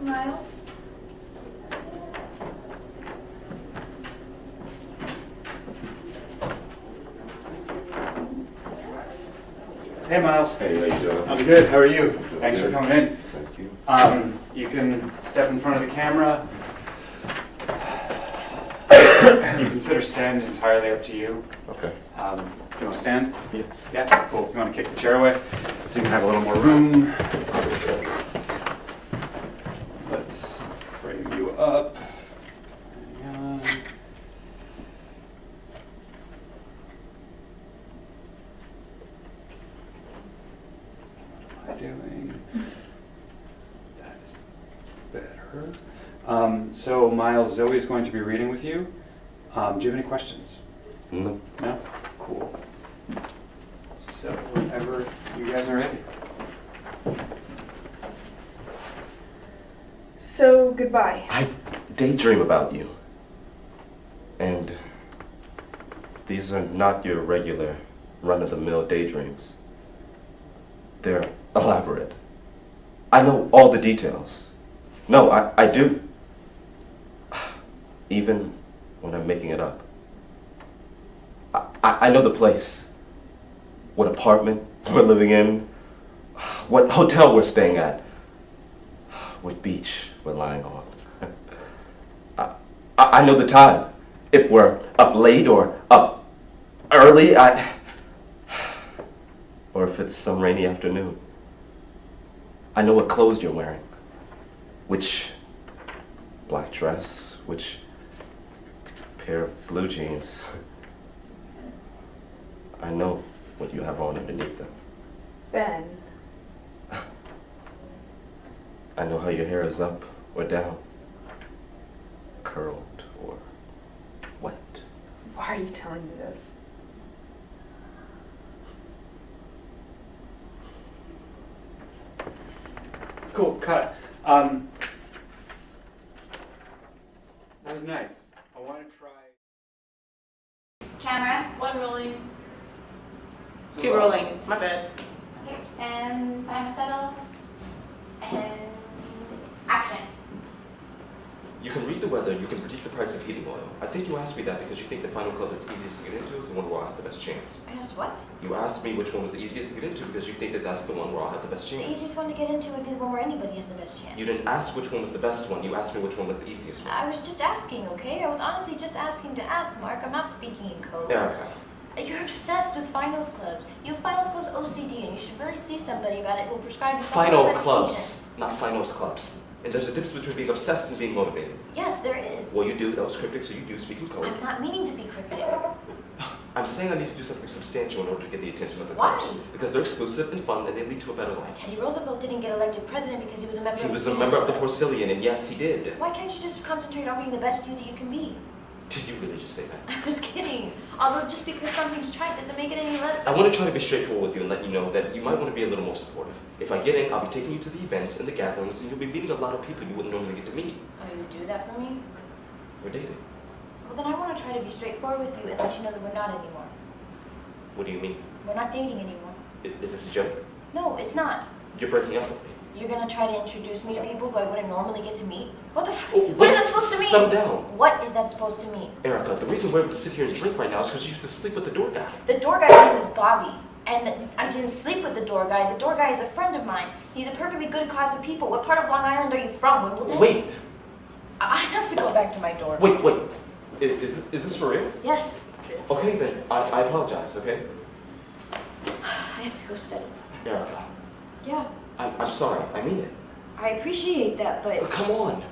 Myles? Hey, Myles. Hey, how you doing? I'm good. How are you? Thanks for coming in. Thank you. You can step in front of the camera. You consider stand entirely up to you. Okay. You want to stand? Yeah. Yeah, cool. You want to kick the chair away so you can have a little more room. Let's frame you up. Hang on. What am I doing? That is better. So Myles, Zoe's going to be reading with you. Do you have any questions? No. No? Cool. So whenever you guys are ready. So, goodbye. I daydream about you. And these are not your regular run-of-the-mill daydreams. They're elaborate. I know all the details. No, I do. Even when I'm making it up. I know the place. What apartment we're living in. What hotel we're staying at. What beach we're lying on. I know the time. If we're up late or up early, or if it's some rainy afternoon. I know what clothes you're wearing. Which black dress, which pair of blue jeans. I know what you have on underneath them. Ben. I know how your hair is up or down, curled or wet. Why are you telling me this? Cool, cut. That was nice. I want to try. Camera, one rolling. Keep rolling. My bad. Okay, and final settle. And action. You can read the weather, you can predict the price of heating oil. I think you asked me that because you think the final club that's easiest to get into is the one where I'll have the best chance. I asked what? You asked me which one was the easiest to get into because you think that that's the one where I'll have the best The chance. easiest one to get into would be the one where anybody has the best chance. You didn't ask which one was the best one, you asked me which one was the easiest one. I was just asking, okay? I was honestly just asking to ask, Mark. I'm not speaking in code. Erica, You're obsessed with finals clubs. You have finals clubs OCD, and you should really see somebody about it who will prescribe you some final medication. clubs, not finals clubs. And there's a difference between being obsessed and being motivated. Yes, there is. Well, you do, that was cryptic, so you do speak in code. I'm not meaning to be cryptic. I'm saying I need to do something substantial in order to get the attention of the Why? clubs. Because they're exclusive and fun and they lead to a better life. Teddy Roosevelt didn't get elected president because he was a member He of was the a member of the Club. Porcellian, and yes, he did. Why can't you just concentrate on being the best you that you can be? Did you really just say that? I was kidding. Although just because something's trite doesn't make it any less. I want to try to be straightforward with you and let you know that you might want to be a little more supportive. If I get in, I'll be taking you to the events and the gatherings, and you'll be meeting a lot of people you wouldn't normally get to meet. Oh, you do that for me? We're dating. Well, then I want to try to be straightforward with you and let you know that we're not anymore. What do you mean? We're not dating anymore. Is this a joke? No, it's not. You're breaking up with me. You're gonna try to introduce me to people who I wouldn't normally get to meet? What the Oh, what is that supposed to mean? Settle down. What is that supposed to mean? Erica, the reason we're able to sit here and drink right now is because you used to sleep with the door guy. The door guy's name is Bobby. And I didn't sleep with the door guy. The door guy is a friend of mine. He's a perfectly good class of people. What part of Long Island are you from, Wimbledon? Wait, I have to go back to my dorm. wait. Is this for real? Yes. Okay, then. I apologize, okay? I have to go study. Erica, Yeah, I'm sorry. I mean it. I appreciate that, but Come on.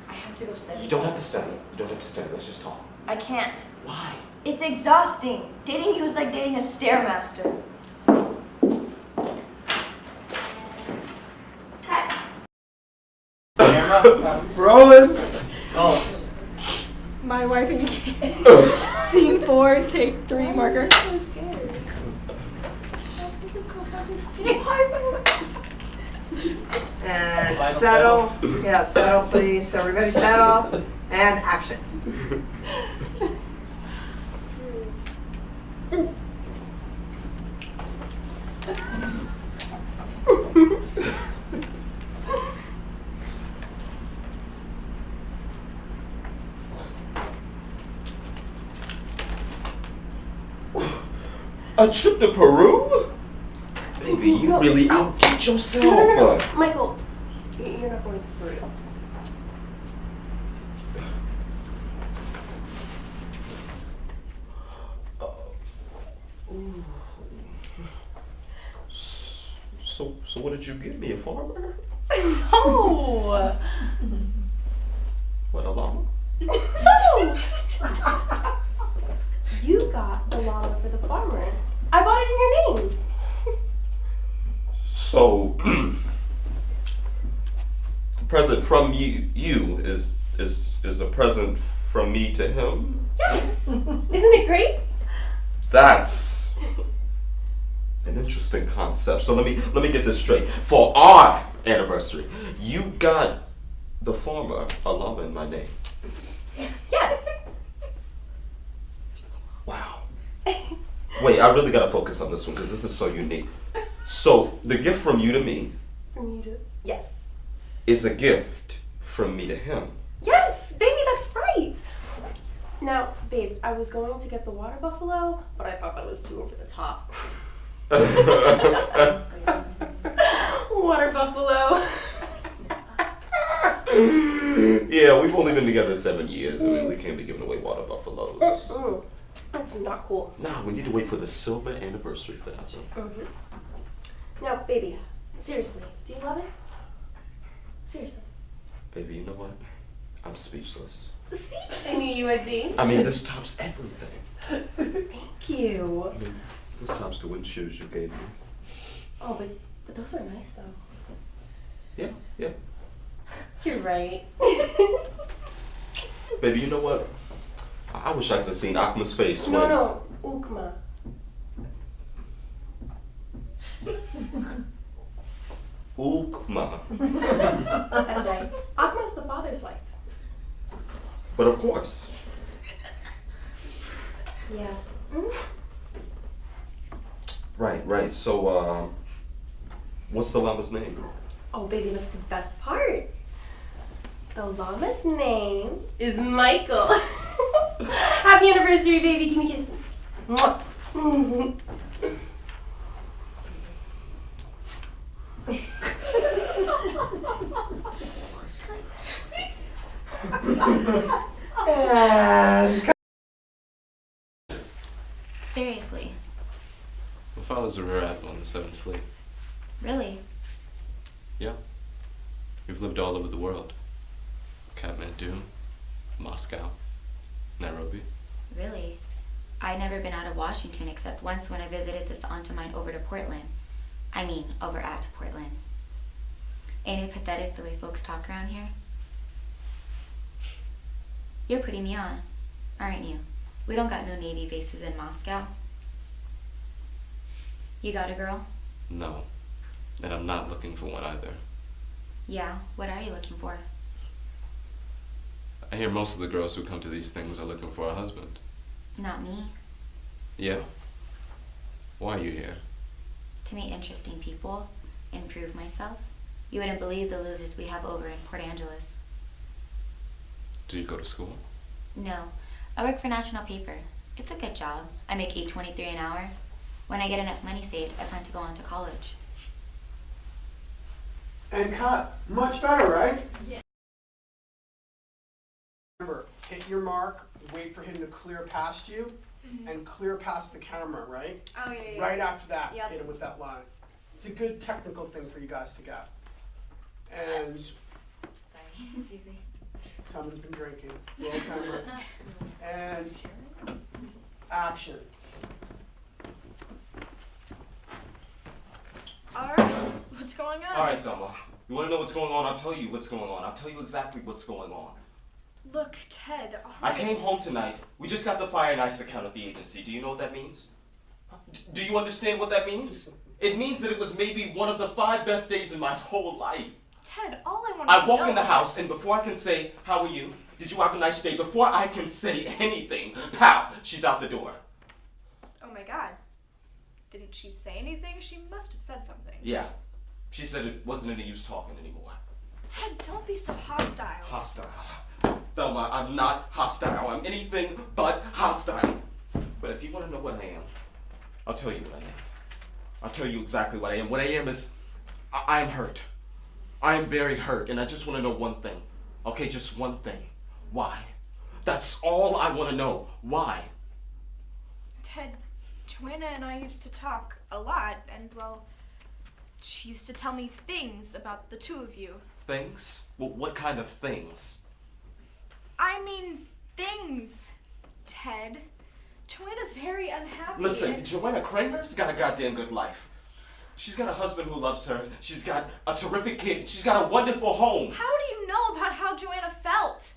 I have to go study. You don't have to study. You don't have to study. Let's just talk. I can't. Why? It's exhausting. Dating you is like dating a stairmaster. Camera? Rolling. Oh. My wife and kid. Scene 4, take 3, marker. I'm so scared. And Final settle. Yeah, settle, please. So everybody settle. And action. A trip to Peru? Baby, you really outdid yourself. No. Michael, you're not going to Peru. So what did you give me, a farmer? No! What, a llama? No! You got the llama for the farmer. I bought it in your name. So, present from you is a present from me to him? Yes! Isn't it great? That's an interesting concept. So let me get this straight. For our anniversary, you got the farmer a llama in my name. Yes! Wow. Wait, I really gotta focus on this one because this is so unique. So the gift from you to me From you to... Yes. is a gift from me to him. Yes, baby, that's right. Now, babe, I was going to get the water buffalo, but I thought that was too over the top. Water buffalo. Yeah, we've only been together 7 years. I mean, we can't be giving away water buffaloes. Mm-mm. That's not cool. Nah, we need to wait for the silver anniversary for that. Mm-hmm. Now, baby, seriously, do you love it? Seriously. Baby, you know what? I'm speechless. See? I knew you would be. I mean, this tops everything. Thank you. I mean, this tops the wind shoes you gave me. Oh, but those are nice, though. Yeah, yeah. You're right. Baby, you know what? I wish I could have seen Akma's face when... No, Ukma. Ukma. That's right. Akma's the father's wife. But of course. Yeah. Mm-hmm. Right. So, what's the llama's name? Oh, baby, that's the best part. The llama's name is Michael. Happy anniversary, baby. Give me a kiss. Mwah. And Seriously. My father's a rear admiral in the 7th Fleet. Really? Yeah. We've lived all over the world. Kathmandu, Moscow, Nairobi. Really? I'd never been out of Washington except once when I visited this aunt of mine over to Portland. I mean, over at Portland. Ain't it pathetic the way folks talk around here? You're putting me on, aren't you? We don't got no Navy bases in Moscow. You got a girl? No. And I'm not looking for one either. Yeah, what are you looking for? I hear most of the girls who come to these things are looking for a husband. Not me. Yeah? Why are you here? To meet interesting people, improve myself. You wouldn't believe the losers we have over in Port Angeles. Do you go to school? No, I work for National Paper. It's a good job. I make $8.23 an hour. When I get enough money saved, I plan to go on to college. And cut. Much better, right? Yeah. Remember, hit your mark, wait for him to clear past you, and clear past the camera, right? Oh, yeah. Right after that, Yep. hit him with that line. It's a good technical thing for you guys to get. And Sorry, excuse me. someone's been drinking. Roll camera. And action. Alright, what's going on? All right, Thelma. You want to know what's going on? I'll tell you what's going on. I'll tell you exactly what's going on. Look, Ted. I came home tonight. We just got the fire and ice account at the agency. Do you know what that means? Do you understand what that means? It means that it was maybe one of the 5 best days in my whole life. Ted, all I want to I walk in the house, and before I can say, how are you? Did you have a nice day? Before I can say anything, pow, she's out the door. Oh my god. Didn't she say anything? She must have said something. Yeah. She said it wasn't any use talking anymore. Ted, don't be so hostile. Hostile. Thelma, I'm not hostile. I'm anything but hostile. But if you want to know what I am, I'll tell you what I am. I'll tell you exactly what I am. What I am is, I am hurt. I am very hurt, and I just want to know one thing. Okay, just one thing. Why? That's all I want to know. Why? Ted, Joanna and I used to talk a lot, and well, she used to tell me things about the two of you. Things? Well, what kind of things? I mean, things, Ted. Joanna's very unhappy. Listen, and... Joanna Kramer's got a goddamn good life. She's got a husband who loves her. She's got a terrific kid. She's got a wonderful home. How do you know about how Joanna felt?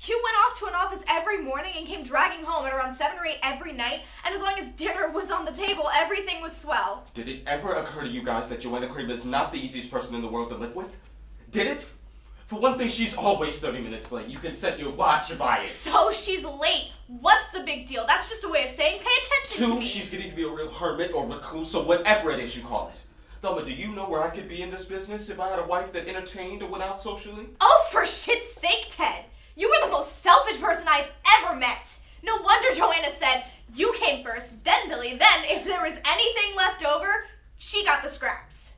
You went off to an office every morning and came dragging home at around 7 or 8 every night, and as long as dinner was on the table, everything was swell. Did it ever occur to you guys that Joanna Kramer is not the easiest person in the world to live with? Did it? For one thing, she's always 30 minutes late. You can set your watch by it. So she's late. What's the big deal? That's just a way of saying pay attention to Two, me. she's getting to be a real hermit or recluse or whatever it is you call it. Thelma, do you know where I could be in this business if I had a wife that entertained or went out socially? Oh, for shit's sake, Ted. You were the most selfish person I've ever met. No wonder Joanna said, you came first, then Billy, then if there was anything left over, she got the scraps.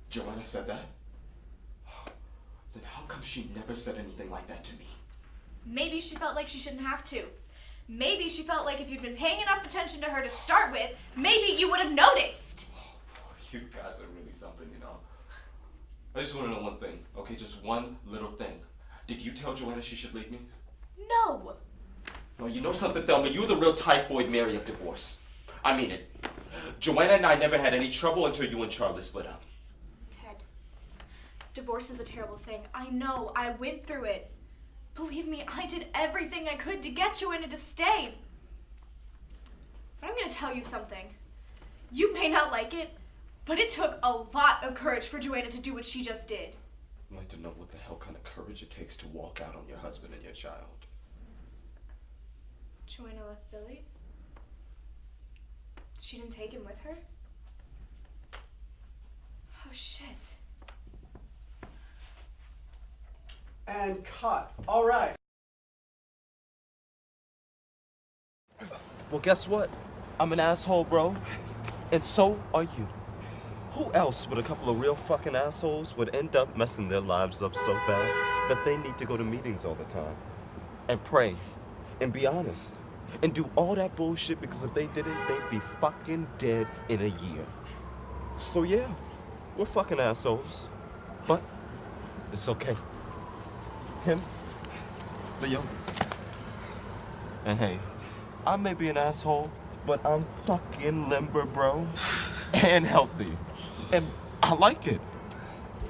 Joanna said that? Then how come she never said anything like that to me? Maybe she felt like she shouldn't have to. Maybe she felt like if you'd been paying enough attention to her to start with, maybe you would have noticed. You guys are really something, you know. I just want to know one thing, okay? Just one little thing. Did you tell Joanna she should leave me? No. Well, you know something, Thelma? You're the real typhoid Mary of divorce. I mean it. Joanna and I never had any trouble until you and Charlie split up. Ted, divorce is a terrible thing. I know. I went through it. Believe me, I did everything I could to get Joanna to stay. But I'm going to tell you something. You may not like it, but it took a lot of courage for Joanna to do what she just did. I'd like to know what the hell kind of courage it takes to walk out on your husband and your child. Joanna left Billy? She didn't take him with her? Oh, shit. And cut. All right. Well, guess what? I'm an asshole, bro. And so are you. Who else but a couple of real fucking assholes would end up messing their lives up so bad that they need to go to meetings all the time and pray and be honest and do all that bullshit because if they didn't, they'd be fucking dead in a year. So yeah, we're fucking assholes, but it's okay. Hence the yoga. And hey, I may be an asshole, but I'm fucking limber, bro, and healthy. And I like it.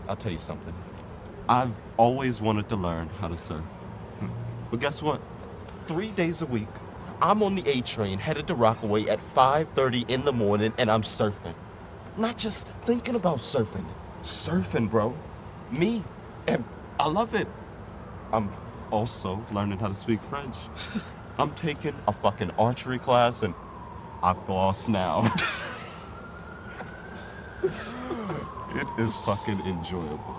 I'll tell you something. I've always wanted to learn how to surf. But guess what? 3 days a week, I'm on the A train headed to Rockaway at 5:30 in the morning and I'm surfing. Not just thinking about surfing. Surfing, bro. Me. And I love it. I'm also learning how to speak French. I'm taking a fucking archery class and I floss now. It is fucking enjoyable.